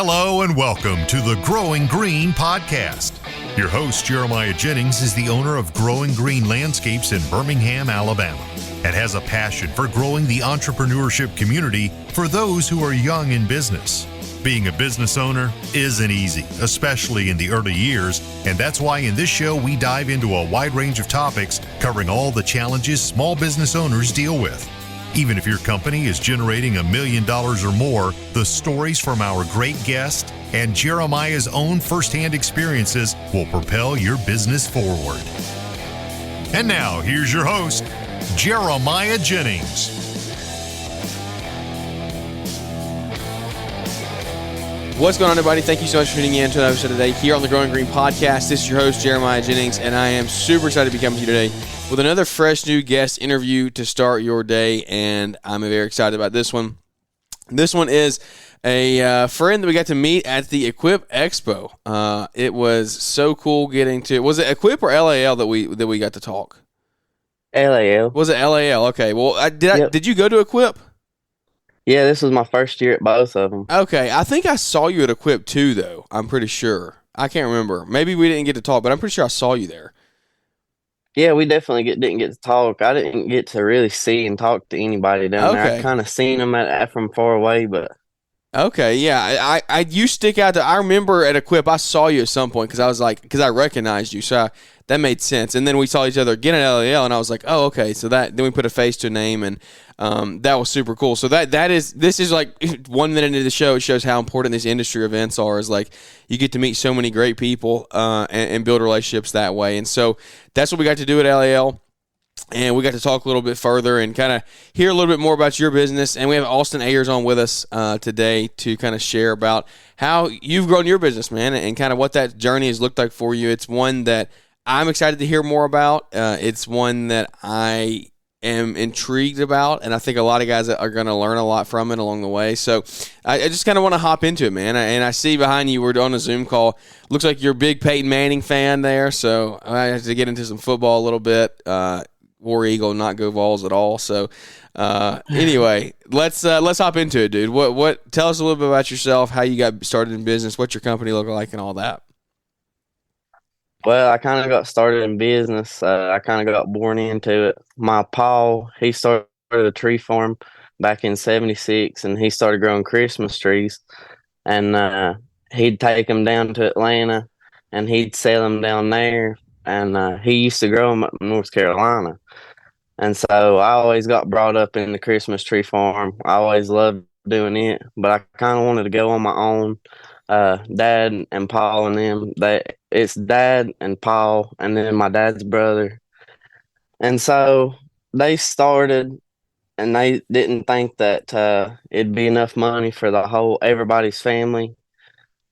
Hello and welcome to the Growing Green podcast. Your host, Jeremiah Jennings, is the owner of Growing Green Landscapes in Birmingham, Alabama, and has a passion for growing the entrepreneurship community for those who are young in business. Being a business owner isn't easy, especially in the early years, and that's why in this show we dive into a wide range of topics covering all the challenges small business owners deal with. Even if your company is generating $1 million or more, the stories from our great guest and Jeremiah's own firsthand experiences will propel your business forward. And now, here's your host, Jeremiah Jennings. What's going on, everybody? Thank you so much for tuning in to another episode today here on the Growing Green podcast. This is your host, Jeremiah Jennings, and I am super excited to be coming to you today with another fresh new guest interview to start your day, and I'm very excited about this one. This one is a friend that we got to meet at the Equip Expo. It was so cool getting to. Was it Equip or LAL that we got to talk? LAL. Was it LAL? Okay. Well, did you go to Equip? Yeah, this was my first year at both of them. Okay, I think I saw you at Equip too, though. I'm pretty sure. I can't remember. Maybe we didn't get to talk, but I'm pretty sure I saw you there. Yeah, we definitely didn't get to talk. I didn't get to really see and talk to anybody down there. I kind of seen them from far away, but... Okay, yeah. You stick out. I remember at Equip, I saw you at some point because I recognized you, so that made sense. And then we saw each other again at LAL, and I was like, oh, okay. So then we put a face to a name, and that was super cool. So this is like 1 minute into the show. It shows how important these industry events are. Is like you get to meet so many great people and build relationships that way. And so that's what we got to do at LAL. And we got to talk a little bit further and kind of hear a little bit more about your business. And we have Austin Ayers on with us today to kind of share about how you've grown your business, man, and kind of what that journey has looked like for you. It's one that I'm excited to hear more about. It's one that I am intrigued about, and I think a lot of guys are going to learn a lot from it along the way. So I just kind of want to hop into it, man. And I see behind you, we're on a Zoom call. Looks like you're a big Peyton Manning fan there, so I have to get into some football a little bit. War Eagle, not go Vols at all. So anyway, let's hop into it, dude. What? Tell us a little bit about yourself, how you got started in business, what your company looked like, and all that. Well, I kind of got started in business. I kind of got born into it. My pa, he started a tree farm back in '76, and he started growing Christmas trees. And he'd take them down to Atlanta, and he'd sell them down there. And he used to grow them up in North Carolina. And so I always got brought up in the Christmas tree farm. I always loved doing it, but I kind of wanted to go on my own. Dad and Paul and them, it's Dad and Paul and then my dad's brother. And so they started, and they didn't think that it'd be enough money for everybody's family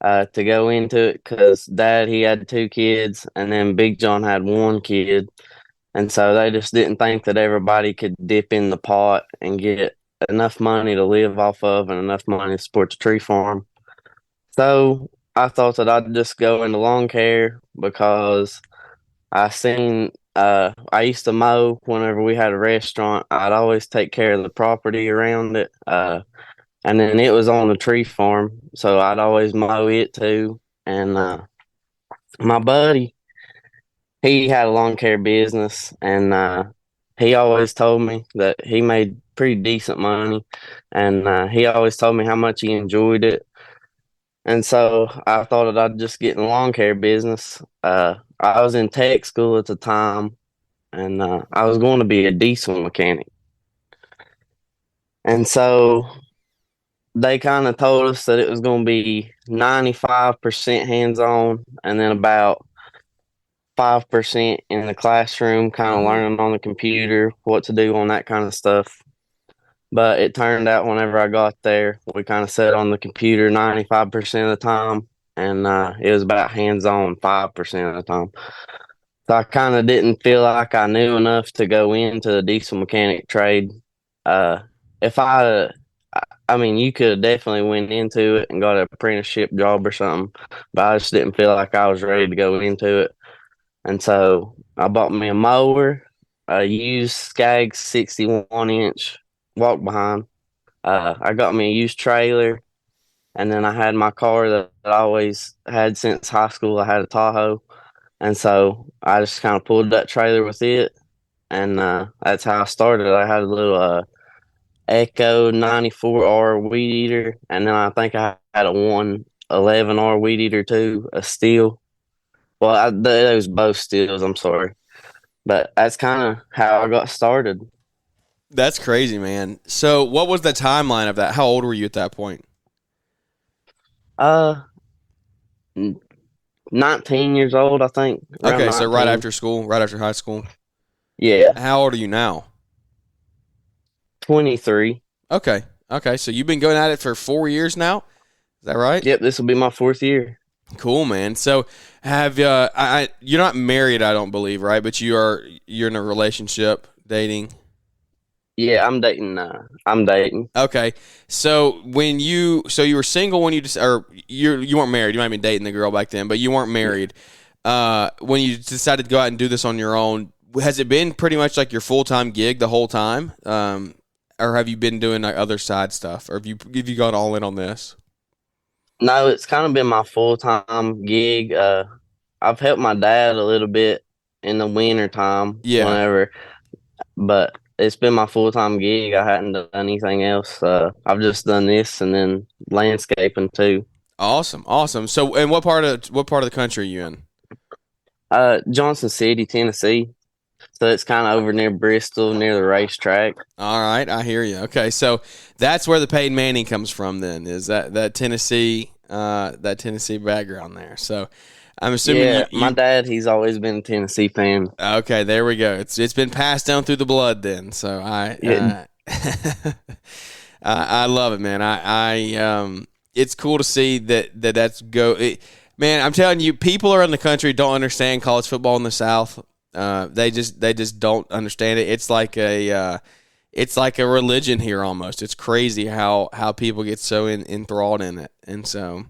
to go into it, because Dad, he had 2 kids, and then Big John had 1 kid. And so they just didn't think that everybody could dip in the pot and get enough money to live off of and enough money to support the tree farm. So I thought that I'd just go into lawn care, because I used to mow whenever we had a restaurant. I'd always take care of the property around it. And then it was on the tree farm, so I'd always mow it too. And my buddy, he had a lawn care business, and he always told me that he made pretty decent money, and he always told me how much he enjoyed it. And so I thought that I'd just get in the lawn care business. I was in tech school at the time, and I was going to be a diesel mechanic. And so they kind of told us that it was going to be 95% hands-on, and then about 5% in the classroom, kind of learning on the computer, what to do on that kind of stuff. But it turned out whenever I got there, we kind of sat on the computer 95% of the time, and it was about hands-on 5% of the time. So I kind of didn't feel like I knew enough to go into the diesel mechanic trade. You could have definitely went into it and got an apprenticeship job or something, but I just didn't feel like I was ready to go into it. And so I bought me a mower, a used Skag 61-inch walk behind. I got me a used trailer, And then I had my car that I always had since high school. I had a Tahoe. And so I just kind of pulled that trailer with it. And that's how I started. I had a little Echo 94R weed eater. And then I think I had a 111R weed eater too, a steel. Well, those both steels, I'm sorry. But that's kind of how I got started. That's crazy, man. So what was the timeline of that? How old were you at that point? Uh, 19 years old, I think. Around Okay, so right 19. after school, right after high school. Yeah, How old are you now? 23. Okay. Okay, so you've been going at it for 4 years now? Is that right? Yep, this will be my 4th year. Cool, man. So have you're not married, I don't believe, right? But you're in a relationship, dating. Yeah, I'm dating. I'm dating. Okay. So you were single when you weren't married. You might have been dating the girl back then, but you weren't married. When you decided to go out and do this on your own, has it been pretty much like your full-time gig the whole time? Or have you been doing like other side stuff? Or have you gone all in on this? No, it's kind of been my full-time gig. I've helped my dad a little bit in the winter time Yeah. whenever, but it's been my full-time gig. I hadn't done anything else. I've just done this and then landscaping too. Awesome. Awesome. So and what part of the country are you in? Johnson City, Tennessee. So it's kind of over near Bristol, near the racetrack. All right, I hear you. Okay, so that's where the Peyton Manning comes from. Then is that Tennessee background there. So I'm assuming Yeah, you, my dad, he's always been a Tennessee fan. okay, there we go. It's been passed down through the blood then. So Yeah, I love it, man. It's cool to see that's go. Man, I'm telling you, people around the country don't understand college football in the South. They just don't understand it. It's like a religion here almost. It's crazy how people get so enthralled in it. And so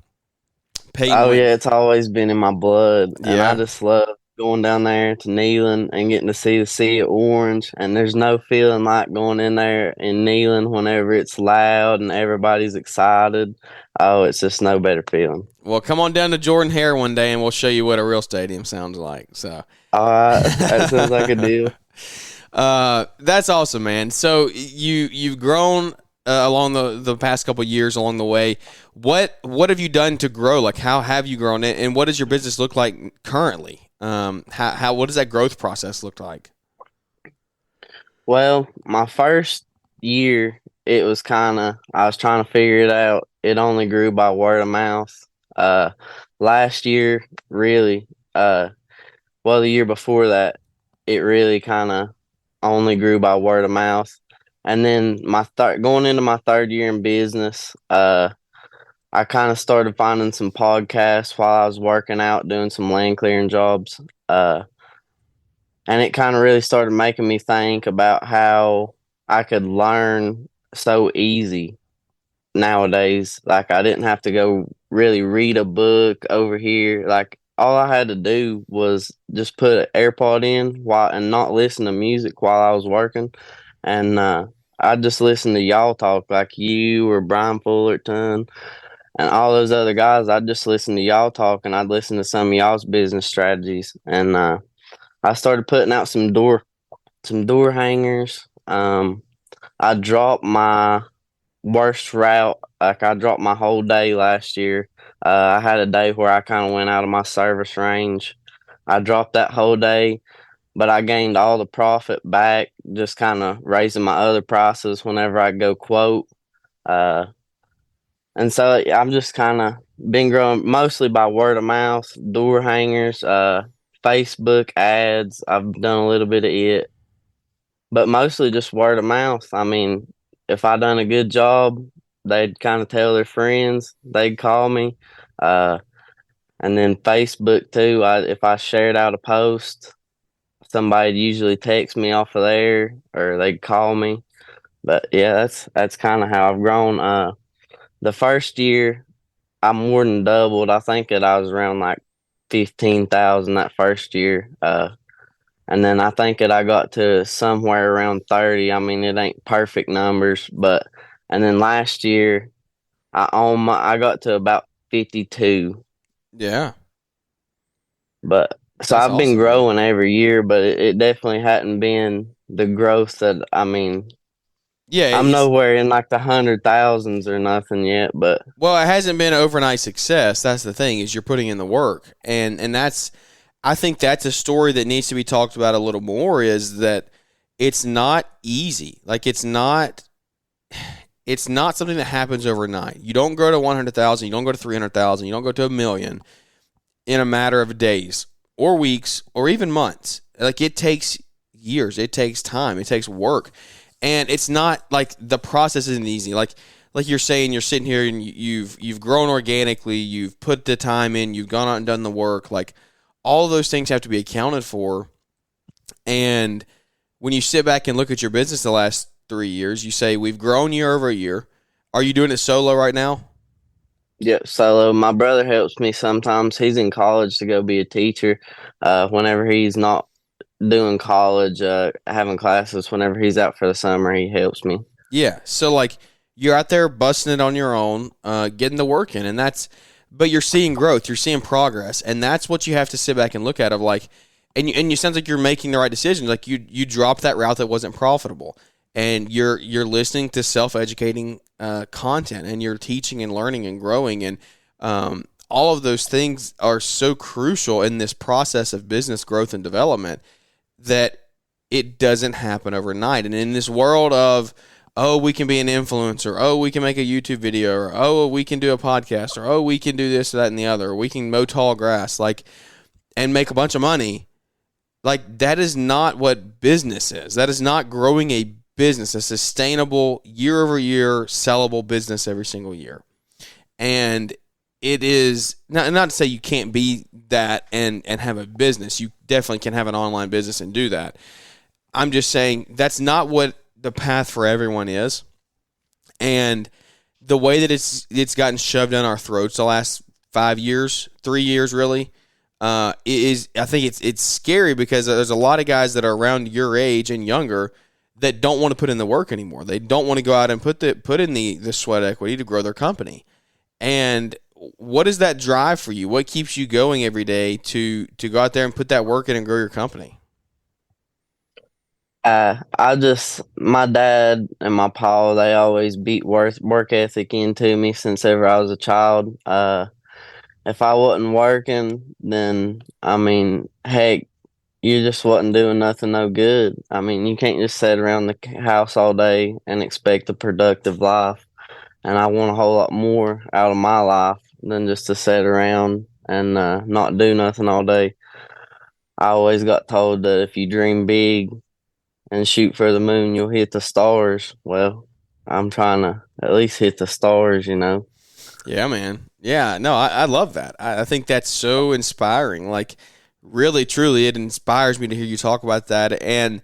Peyton oh went, yeah, it's always been in my blood, and I yeah. just love going down there to Neyland and getting to see the sea of orange. And there's no feeling like going in there in Neyland whenever it's loud and everybody's excited. Oh, it's just no better feeling. Well, come on down to Jordan Hare one day and we'll show you what a real stadium sounds like. So All right, that sounds like a deal. That's awesome, man. So you've grown along the past couple of years along the way. What have you done to grow? Like, how have you grown it, and what does your business look like currently? What does that growth process look like? Well, my first year, it was I was trying to figure it out. It only grew by word of mouth. Uh, Last year, really, well, the year before that, it really kind of only grew by word of mouth. And then going into my 3rd year in business, I kind of started finding some podcasts while I was working out, doing some land clearing jobs. And it kind of really started making me think about how I could learn so easy nowadays. Like I didn't have to go really read a book over here. Like all I had to do was just put an AirPod in and not listen to music while I was working. And I just listen to y'all talk like you or Brian Fullerton and all those other guys. I'd just listen to y'all talk and I'd listen to some of y'all's business strategies. And I started putting out some door hangers. I dropped my worst route. Like I dropped my whole day last year. I had a day where I kind of went out of my service range. I dropped that whole day, but I gained all the profit back, just kind of raising my other prices whenever I go quote. Uh, and so I'm just kind of been growing mostly by word of mouth, door hangers, Facebook ads. I've done a little bit of it, but mostly just word of mouth. I mean, if I done a good job, they'd kind of tell their friends. They'd call me, uh, and then Facebook too. If I shared out a post, somebody'd usually text me off of there, or they'd call me. But yeah, that's kind of how I've grown. The first year, I more than doubled. I think that I was around like 15,000 that first year. And then I think that I got to somewhere around 30. I mean, it ain't perfect numbers, but and then last year I got to about 52. Yeah, But so that's I've been awesome, man. growing every year, but it definitely hadn't been the growth that I mean. Yeah, I'm it's nowhere in like the 100,000s or nothing yet, but well, it hasn't been overnight success. That's the thing is you're putting in the work, and that's I think that's a story that needs to be talked about a little more. Is that it's not easy. Like it's not something that happens overnight. You don't go to 100,000, you don't go to 300,000, you don't go to a million in a matter of days or weeks or even months. Like it takes years, it takes time, it takes work. And it's not like the process isn't easy. Like you're saying, you're sitting here and you've grown organically, you've put the time in, you've gone out and done the work. Like all of those things have to be accounted for. And when you sit back and look at your business the last 3 years, you say we've grown year over year. Are you doing it solo right now? yep, solo. My brother helps me sometimes. He's in college to go be a teacher. Whenever he's not doing college, having classes, whenever he's out for the summer, he helps me. Yeah. So like you're out there busting it on your own, getting the work in, and but you're seeing growth, you're seeing progress, and that's what you have to sit back and look at. Of like, and you sounds like you're making the right decisions. Like you dropped that route that wasn't profitable, and you're listening to self educating content, and you're teaching and learning and growing, and all of those things are so crucial in this process of business growth and development that it doesn't happen overnight. And in this world of oh, we can be an influencer. Oh, we can make a YouTube video. Or, oh, we can do a podcast. Or, oh, we can do this, that, and the other. Or, we can mow tall grass, like, and make a bunch of money. Like, that is not what business is. That is not growing a business, a sustainable, year-over-year, sellable business every single year. And it is, not to say you can't be that and have a business. You definitely can have an online business and do that. I'm just saying that's not what the path for everyone is, and the way that it's gotten shoved down our throats the last 5 years, 3 years really, is I think it's scary because there's a lot of guys that are around your age and younger that don't want to put in the work anymore. They don't want to go out and put in the sweat equity to grow their company. And what is that drive for you? What keeps you going every day to go out there and put that work in and grow your company? My dad and my pa, they always beat work ethic into me since ever I was a child. If I wasn't working, then I mean, heck, you just wasn't doing nothing no good. I mean, you can't just sit around the house all day and expect a productive life. And I want a whole lot more out of my life than just to sit around and not do nothing all day. I always got told that if you dream big and shoot for the moon, you'll hit the stars. Well, I'm trying to at least hit the stars, you know. Yeah, man. Yeah, no, I love that. I think that's so inspiring. Like, really, truly, it inspires me to hear you talk about that, and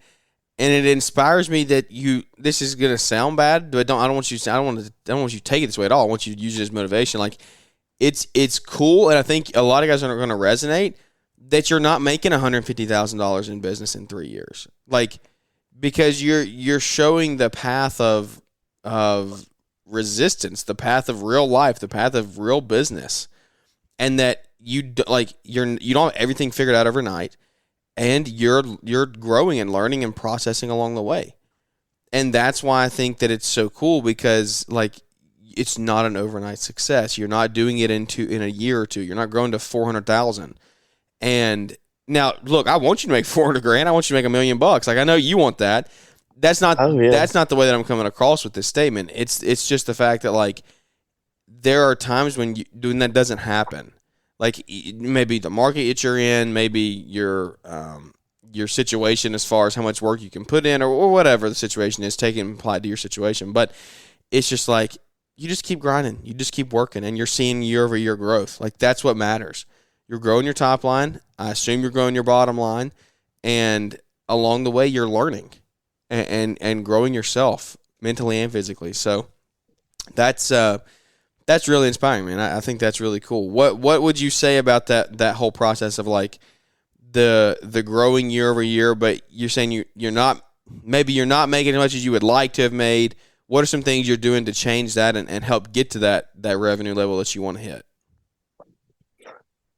it inspires me that you. This is gonna sound bad, but I don't want you to take it this way at all. I want you to use it as motivation. Like, it's cool, and I think a lot of guys are going to resonate that you're not making $150,000 in business in 3 years. Like, because you're showing the path of resistance, the path of real life, the path of real business, and that you don't have everything figured out overnight, and you're growing and learning and processing along the way. And that's why I think that it's so cool, because like it's not an overnight success. You're not doing it in a year or two. You're not growing to 400,000. And now, look, I want you to make 400 grand. I want you to make $1 million. Like, I know you want that. That's not that's not the way that I'm coming across with this statement. It's just the fact that like there are times when that doesn't happen. Like maybe the market that you're in, maybe your situation as far as how much work you can put in, or whatever the situation is, taken applied to your situation. But it's just like you just keep grinding, you just keep working, and you're seeing year over year growth. Like that's what matters. You're growing your top line. I assume you're growing your bottom line, and along the way you're learning and growing yourself mentally and physically. So that's really inspiring, man. I think that's really cool. What would you say about that whole process of like the growing year over year, but you're saying you're not making as much as you would like to have made? what are some things you're doing to change that and help get to that revenue level that you want to hit?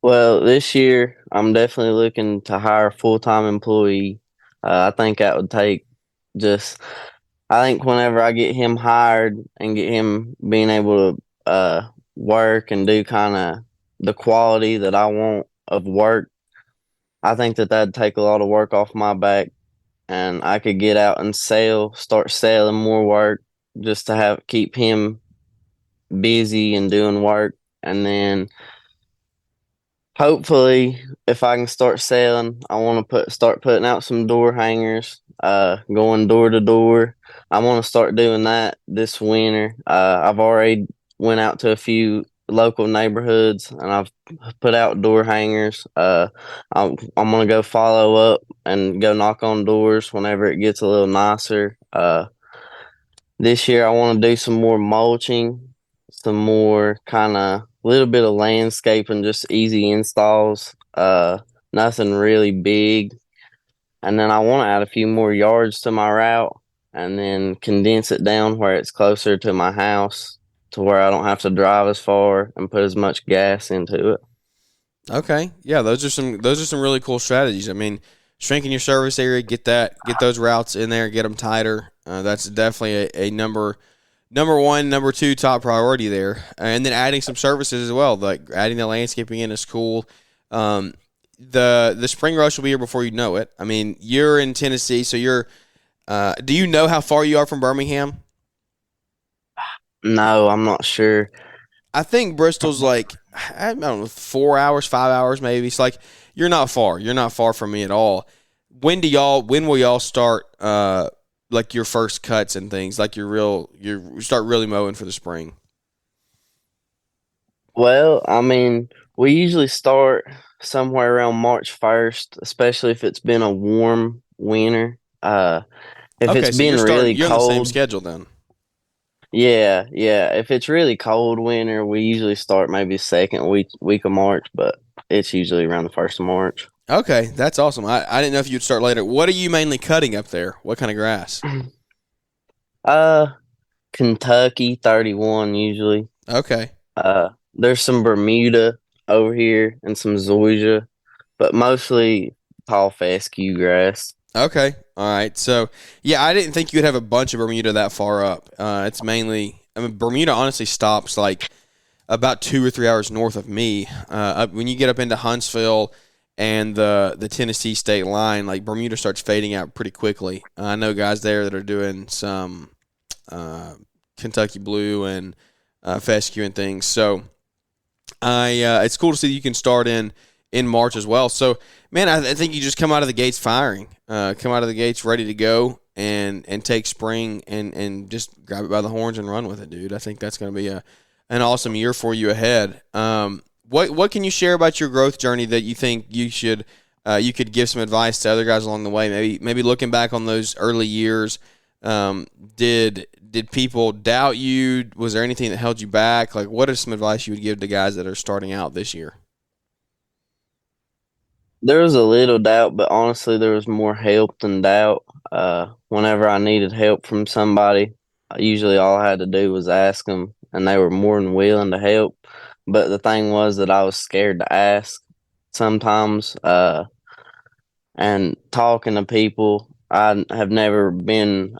Well, this year I'm definitely looking to hire a full-time employee. I think that would take just. I think whenever I get him hired and get him being able to work and do kind of the quality that I want of work, I think that that'd take a lot of work off my back, and I could get out and start selling more work just to keep him busy and doing work, and then hopefully, if I can start selling, I want to start putting out some door hangers, going door to door. I want to start doing that this winter. I've already went out to a few local neighborhoods and I've put out door hangers. I'm gonna go follow up and go knock on doors whenever it gets a little nicer. This year I want to do some more mulching, some more kind of little bit of landscaping, just easy installs. Nothing really big. And then I want to add a few more yards to my route and then condense it down where it's closer to my house to where I don't have to drive as far and put as much gas into it. Okay, yeah, those are some really cool strategies. I mean, shrinking your service area, get those routes in there, get them tighter. That's definitely a number one, number two top priority there. And then adding some services as well, like adding the landscaping in is cool. The spring rush will be here before you know it. I mean, you're in Tennessee, so you're. Do you know how far you are from Birmingham? No, I'm not sure. I think Bristol's like, I don't know, 4 hours, 5 hours maybe. It's like you're not far. You're not far from me at all. When will y'all start like your first cuts and things? Like you start really mowing for the spring? Well, I mean, we usually start somewhere around March 1st, especially if it's been a warm winter. If Okay, it's so been really you're on the same cold, schedule then. yeah, yeah. If it's really cold winter, we usually start maybe second week of March, but it's usually around the 1st of March. Okay, that's awesome. I didn't know if you'd start later. What are you mainly cutting up there? What kind of grass? Uh, Kentucky 31 usually. Okay. There's some Bermuda over here and some zoysia, but mostly tall fescue grass. Okay. All right. So, yeah, I didn't think you'd have a bunch of Bermuda that far up. It's mainly, I mean, Bermuda honestly stops like about 2 or 3 hours north of me. When you get up into Huntsville and the Tennessee state line, like Bermuda starts fading out pretty quickly. I know guys there that are doing some Kentucky Blue and fescue and things. So, it's cool to see that you can start in March as well. So, man, I think you just come out of the gates firing, come out of the gates ready to go, and take spring and just grab it by the horns and run with it, dude. I think that's going to be an awesome year for you ahead. What can you share about your growth journey that you think you could give some advice to other guys along the way? Maybe looking back on those early years, did people doubt you? Was there anything that held you back? Like, what is some advice you would give to guys that are starting out this year? There was a little doubt, but honestly, there was more help than doubt. Whenever I needed help from somebody, usually all I had to do was ask them, and they were more than willing to help. But the thing was that I was scared to ask sometimes. And talking to people, I have never been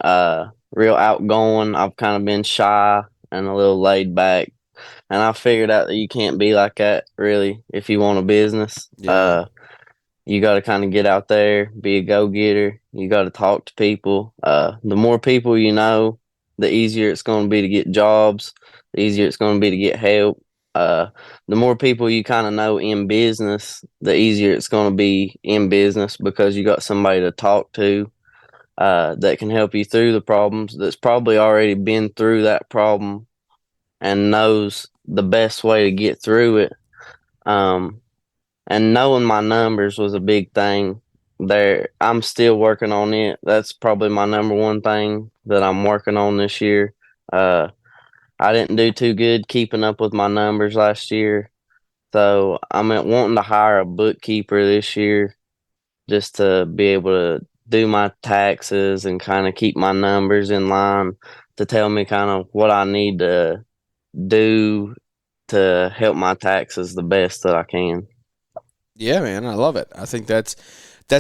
real outgoing. I've kind of been shy and a little laid back. And I figured out that you can't be like that really if you want a business. Yeah. You got to kind of get out there, be a go-getter. You got to talk to people. The more people you know, the easier it's going to be to get jobs, the easier it's going to be to get help. The more people you kind of know in business, the easier it's going to be in business because you got somebody to talk to that can help you through the problems, that's probably already been through that problem and knows the best way to get through it. And knowing my numbers was a big thing there. I'm still working on it. That's probably my number one thing that I'm working on this year. I didn't do too good keeping up with my numbers last year. So I'm wanting to hire a bookkeeper this year just to be able to do my taxes and kind of keep my numbers in line to tell me kind of what I need to do to help my taxes the best that I can. Yeah, man, I love it. I think that's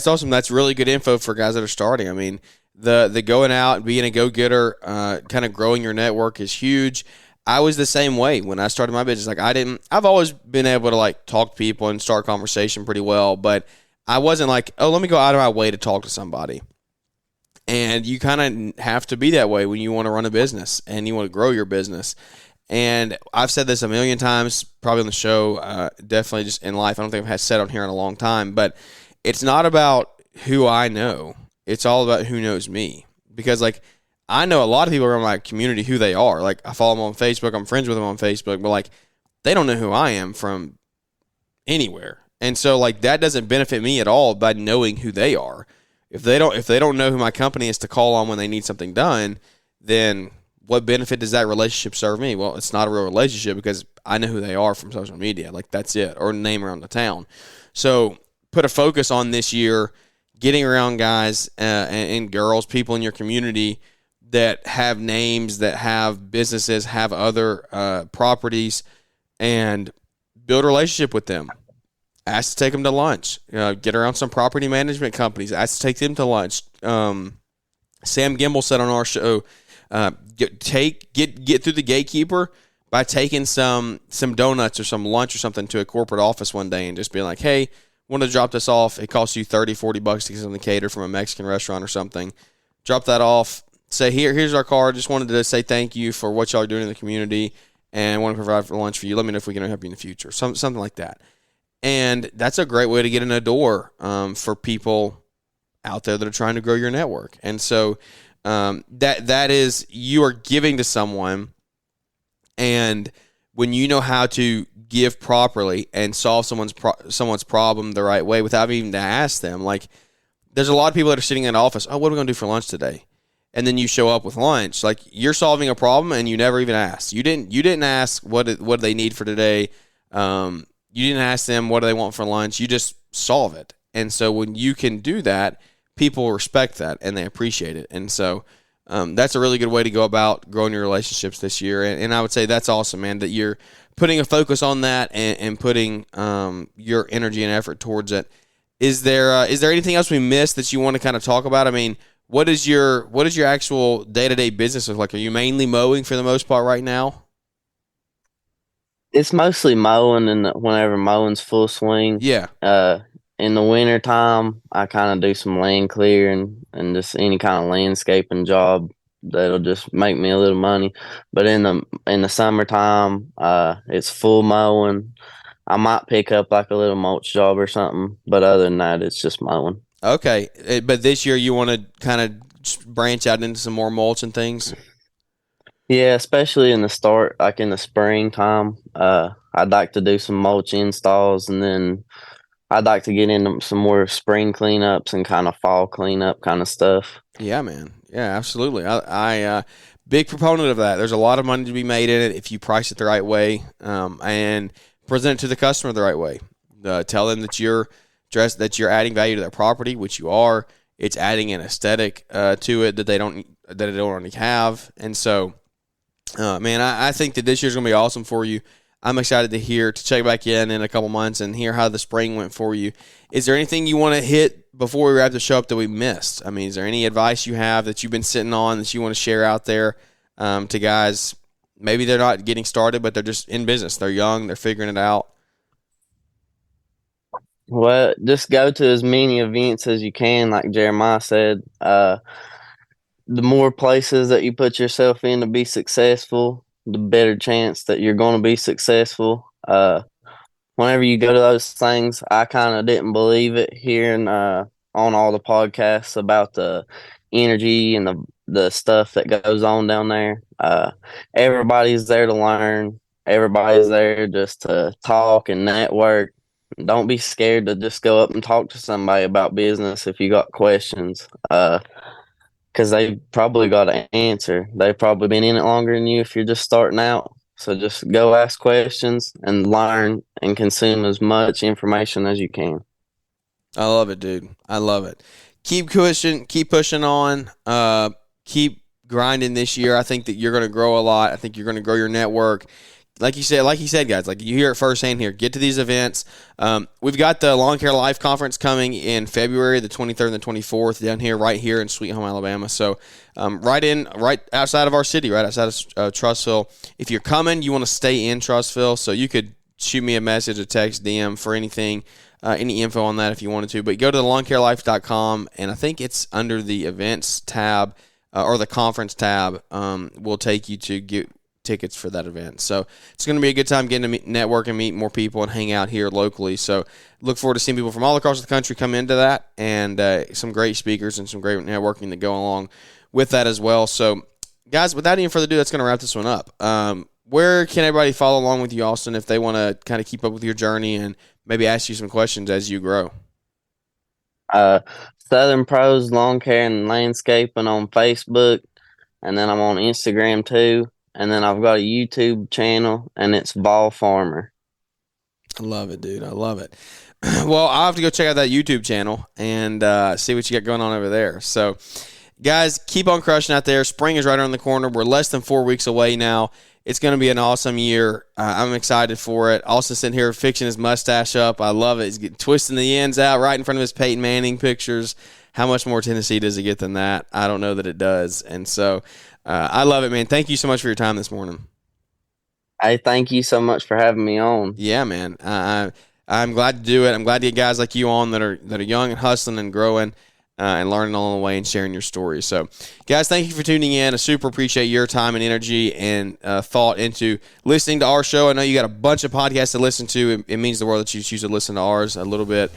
awesome. That's really good info for guys that are starting. I mean, the going out and being a go getter, kind of growing your network is huge. I was the same way when I started my business. Like I've always been able to like talk to people and start conversation pretty well, but I wasn't like, oh, let me go out of my way to talk to somebody. And you kind of have to be that way when you want to run a business and you want to grow your business. And I've said this a million times, probably on the show, definitely just in life. I don't think I've had said on here in a long time, but it's not about who I know. It's all about who knows me. Because like I know a lot of people around my community who they are. Like I follow them on Facebook, I'm friends with them on Facebook, but like they don't know who I am from anywhere. And so like that doesn't benefit me at all by knowing who they are. If they don't know who my company is to call on when they need something done, then what benefit does that relationship serve me? Well, it's not a real relationship because I know who they are from social media. Like that's it, or name around the town. So put a focus on this year, getting around guys and girls, people in your community that have names, that have businesses, have other properties, and build a relationship with them. Ask to take them to lunch. Get around some property management companies. Ask to take them to lunch. Sam Gimbel said on our show, get through the gatekeeper by taking some donuts or some lunch or something to a corporate office one day and just being like, hey, want to drop this off. It costs you $30-$40 to get something catered from a Mexican restaurant or something. Drop that off. Say, here's our card. Just wanted to say thank you for what y'all are doing in the community and want to provide for lunch for you. Let me know if we can help you in the future. Something like that. And that's a great way to get in a door for people out there that are trying to grow your network. And so that is, you are giving to someone, and when you know how to give properly and solve someone's problem the right way without even to ask them, like there's a lot of people that are sitting in an office, oh, what are we going to do for lunch today? And then you show up with lunch, like you're solving a problem and you never even asked. You didn't ask what do they need for today. You didn't ask them what do they want for lunch. You just solve it. And so when you can do that, people respect that and they appreciate it. And so that's a really good way to go about growing your relationships this year. And I would say that's awesome, man, that you're putting a focus on that and putting your energy and effort towards it. Is there anything else we missed that you want to kind of talk about? I mean, what is your actual day-to-day business look like? Are you mainly mowing for the most part right now? It's mostly mowing, and whenever mowing's full swing. Yeah. In the winter time, I kind of do some land clearing and just any kind of landscaping job that'll just make me a little money. But in the summertime, it's full mowing. I might pick up like a little mulch job or something, but other than that, it's just mowing. Okay, but this year you want to kind of branch out into some more mulch and things? Yeah, especially in the start, like in the springtime. I'd like to do some mulch installs, and then I'd like to get into some more spring cleanups and kind of fall cleanup kind of stuff. Yeah, man. Yeah, absolutely. I big proponent of that. There's a lot of money to be made in it if you price it the right way and present it to the customer the right way. Tell them that you're adding value to their property, which you are. It's adding an aesthetic to it that they don't already have, and so. Man, I think that this year's going to be awesome for you. I'm excited to check back in a couple months and hear how the spring went for you. Is there anything you want to hit before we wrap the show up that we missed? I mean, is there any advice you have that you've been sitting on that you want to share out there to guys? Maybe they're not getting started, but they're just in business. They're young. They're figuring it out. Well, just go to as many events as you can, like Jeremiah said. The more places that you put yourself in to be successful, the better chance that you're going to be successful. Whenever you go to those things, I kind of didn't believe it hearing on all the podcasts about the energy and the stuff that goes on down there. Everybody's there to learn. Everybody's there just to talk and network. Don't be scared to just go up and talk to somebody about business if you got questions. Because they probably got an answer. They've probably been in it longer than you if you're just starting out. So just go ask questions and learn and consume as much information as you can. I love it, dude. I love it. Keep pushing on. Keep grinding this year. I think that you're going to grow a lot. I think you're going to grow your network. Like you said, guys, like you hear it firsthand here. Get to these events. We've got the Lawn Care Life Conference coming in February, the 23rd and the 24th, right here in Sweet Home, Alabama. So right outside of our city, right outside of Trussville. If you're coming, you want to stay in Trussville, so you could shoot me a message, a text, DM for anything, any info on that if you wanted to. But go to lawncarelife.com, and I think it's under the events tab or the conference tab. Will take you to get tickets for that event. So it's going to be a good time getting to network and meet more people and hang out here locally. So look forward to seeing people from all across the country come into that, and some great speakers and some great networking that go along with that as well. So guys, without any further ado, that's going to wrap this one up. Where can everybody follow along with you, Austin, if they want to kind of keep up with your journey and maybe ask you some questions as you grow? Southern Pros Lawn Care and Landscaping on Facebook, and then I'm on Instagram too. And then I've got a YouTube channel, and it's Ball Farmer. I love it, dude. I love it. Well, I'll have to go check out that YouTube channel and see what you got going on over there. So, guys, keep on crushing out there. Spring is right around the corner. We're less than 4 weeks away now. It's going to be an awesome year. I'm excited for it. Austin sitting here fixing his mustache up. I love it. He's twisting the ends out right in front of his Peyton Manning pictures. How much more Tennessee does it get than that? I don't know that it does. And so I love it, man. Thank you so much for your time this morning. Hey, thank you so much for having me on. Yeah, man. I'm glad to do it. I'm glad to get guys like you on that are young and hustling and growing and learning along the way and sharing your stories. So, guys, thank you for tuning in. I super appreciate your time and energy and thought into listening to our show. I know you got a bunch of podcasts to listen to. It means the world that you choose to listen to ours a little bit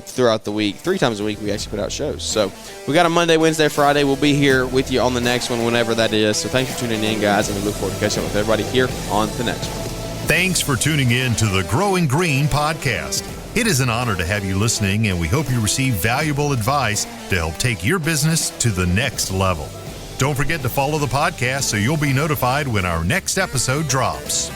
throughout the week. 3 times a week we actually put out shows. So we got a Monday, Wednesday, Friday. We'll be here with you on the next one, whenever that is. So thanks for tuning in, guys, and we look forward to catching up with everybody here on the next one. Thanks for tuning in to the Growing Green podcast. It is an honor to have you listening, and we hope you receive valuable advice to help take your business to the next level. Don't forget to follow the podcast so you'll be notified when our next episode drops.